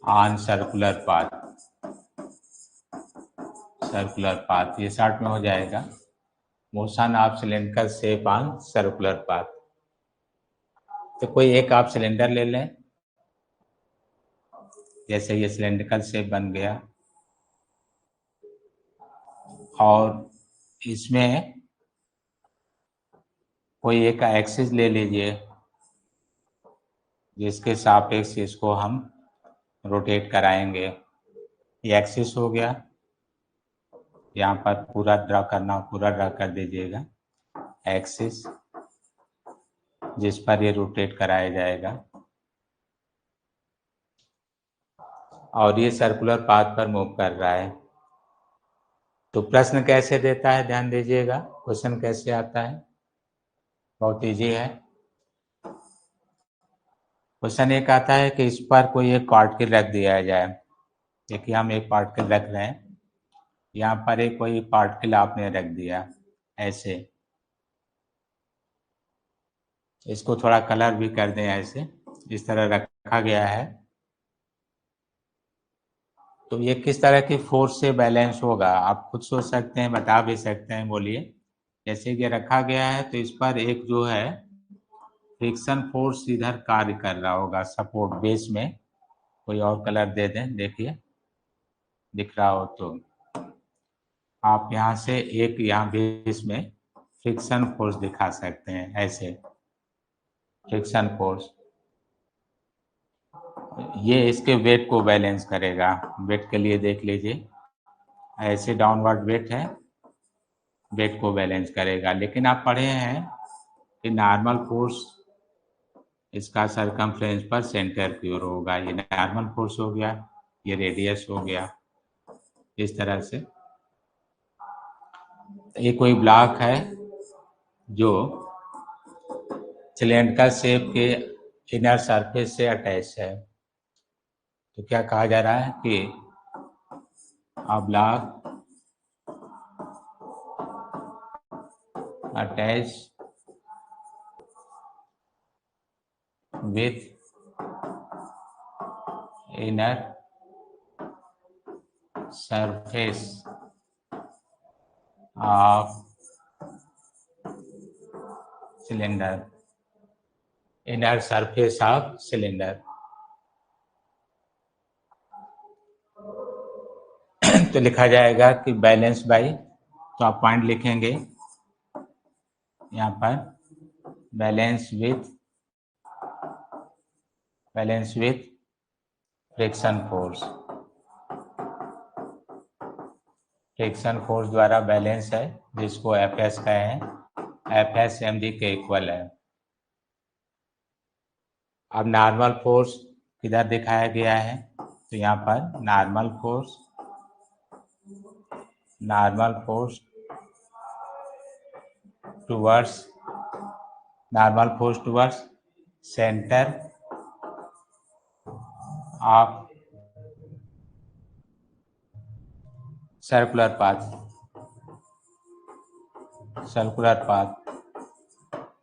On circular path ये short में हो जाएगा, motion of cylindrical shape on circular path. तो कोई एक आप सिलेंडर ले लें, जैसे ये सिलेंड्रिकल शेप बन गया, और इसमें कोई एक एक्सिस ले लीजिए जिसके सापेक्ष इसको हम रोटेट कराएंगे। ये एक्सिस हो गया, यहाँ पर पूरा ड्रा करना, पूरा ड्रा कर दीजिएगा एक्सिस जिस पर ये रोटेट कराया जाएगा, और ये सर्कुलर पाथ पर मूव कर रहा है। तो प्रश्न कैसे देता है, ध्यान दीजिएगा, क्वेश्चन कैसे आता है, बहुत इजी है। क्वेश्चन एक आता है कि इस पर कोई एक पार्टिकल रख दिया जाए। देखिए हम एक पार्टिकल रख रहे हैं, यहाँ पर एक कोई पार्टिकल आपने रख दिया ऐसे, इसको थोड़ा कलर भी कर दें ऐसे, इस तरह रखा गया है। तो ये किस तरह की फोर्स से बैलेंस होगा, आप खुद सोच सकते हैं, बता भी सकते हैं, बोलिए। जैसे कि रखा गया है तो इस पर एक जो है फ्रिक्शन फोर्स इधर कार्य कर रहा होगा, सपोर्ट बेस में। कोई और कलर दे दें, देखिए दिख रहा हो तो आप यहाँ से एक यहाँ बेस में फ्रिक्शन फोर्स दिखा सकते हैं ऐसे, फ्रिक्शन फोर्स ये इसके वेट को बैलेंस करेगा। वेट के लिए देख लीजिए, ऐसे डाउनवर्ड वेट है, वेट को बैलेंस करेगा। लेकिन आप पढ़े हैं कि नॉर्मल फोर्स इसका सरकमफ्रेंस पर सेंटर की ओर होगा। ये नॉर्मल फोर्स हो गया, ये रेडियस हो गया, इस तरह से। ये कोई ब्लॉक है जो सिलेंड्रिकल शेप के इनर सरफेस से अटैच है, तो क्या कहा जा रहा है कि a block attached with inner surface of cylinder, inner surface of cylinder। तो लिखा जाएगा कि बैलेंस बाई, तो आप पॉइंट लिखेंगे यहाँ पर, balance with friction force. Friction force द्वारा बैलेंस है, जिसको एफ कहें, एफ mg के इक्वल है। अब नॉर्मल फोर्स किधर दिखाया गया है, तो यहाँ पर normal force towards centre of circular path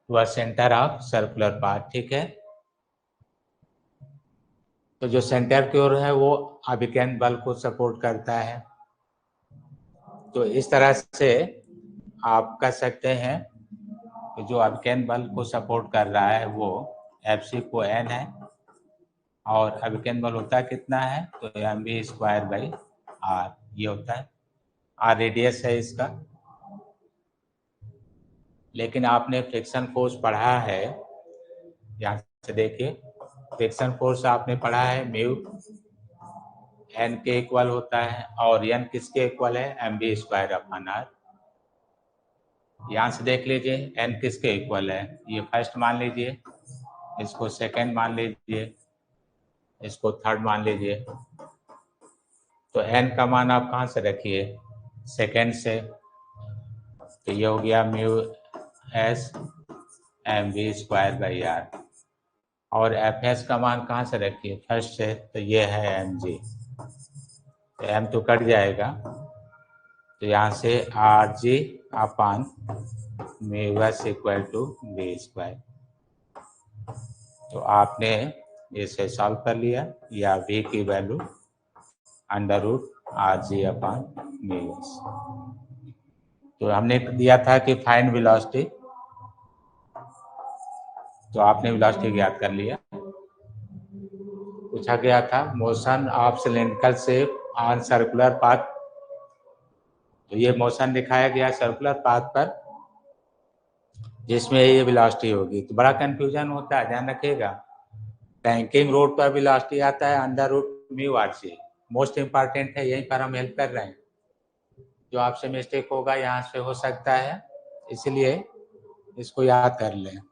toward centre of circular path, ठीक है। तो जो सेंटर की ओर है वो अभिकेंद्र बल को सपोर्ट करता है। तो इस तरह से आप कह सकते हैं कि जो अभिकेंद्र बल को सपोर्ट कर रहा है वो Fc को n है, और अभिकेंद्र बल होता है कितना है, तो mv²/r ये होता है, r रेडियस है इसका। लेकिन आपने फ्रिक्शन फोर्स पढ़ा है, यहाँ से देखिए, फ्रिक्शन फोर्स आपने पढ़ा है म्यू n के इक्वल होता है, और n किसके इक्वल है, mv²/r। यहाँ से देख लीजिए n किसके इक्वल है, ये फर्स्ट मान लीजिए, इसको सेकंड मान लीजिए, इसको थर्ड मान लीजिए। तो n का मान आप कहाँ से रखिए, सेकंड से, तो ये हो गया म्यू s mv²/r। और fs का मान कहाँ से रखिए, फर्स्ट से, तो ये है mg। तो m तो कट जाएगा, तो यहाँ से rg अपान म्यू s = v²। तो आपने इसे सॉल्व कर लिया, या v की वैल्यू √rg/μs। तो हमने दिया था कि फाइंड वेलोसिटी, तो आपने वेलोसिटी ज्ञात कर लिया। पूछा गया था motion of cylindrical shape on circular path, तो ये मोशन दिखाया गया सर्कुलर पाथ पर जिसमें ये वेलोसिटी होगी। तो बड़ा कंफ्यूजन होता है, ध्यान रखिएगा। टैंकिंग रोड पर वेलोसिटी आता है √μrc, मोस्ट इंपॉर्टेंट है, यहीं पर हम हेल्प कर रहे हैं। जो आपसे मिस्टेक होगा यहाँ से हो सकता है, इसलिए इसको याद कर लें।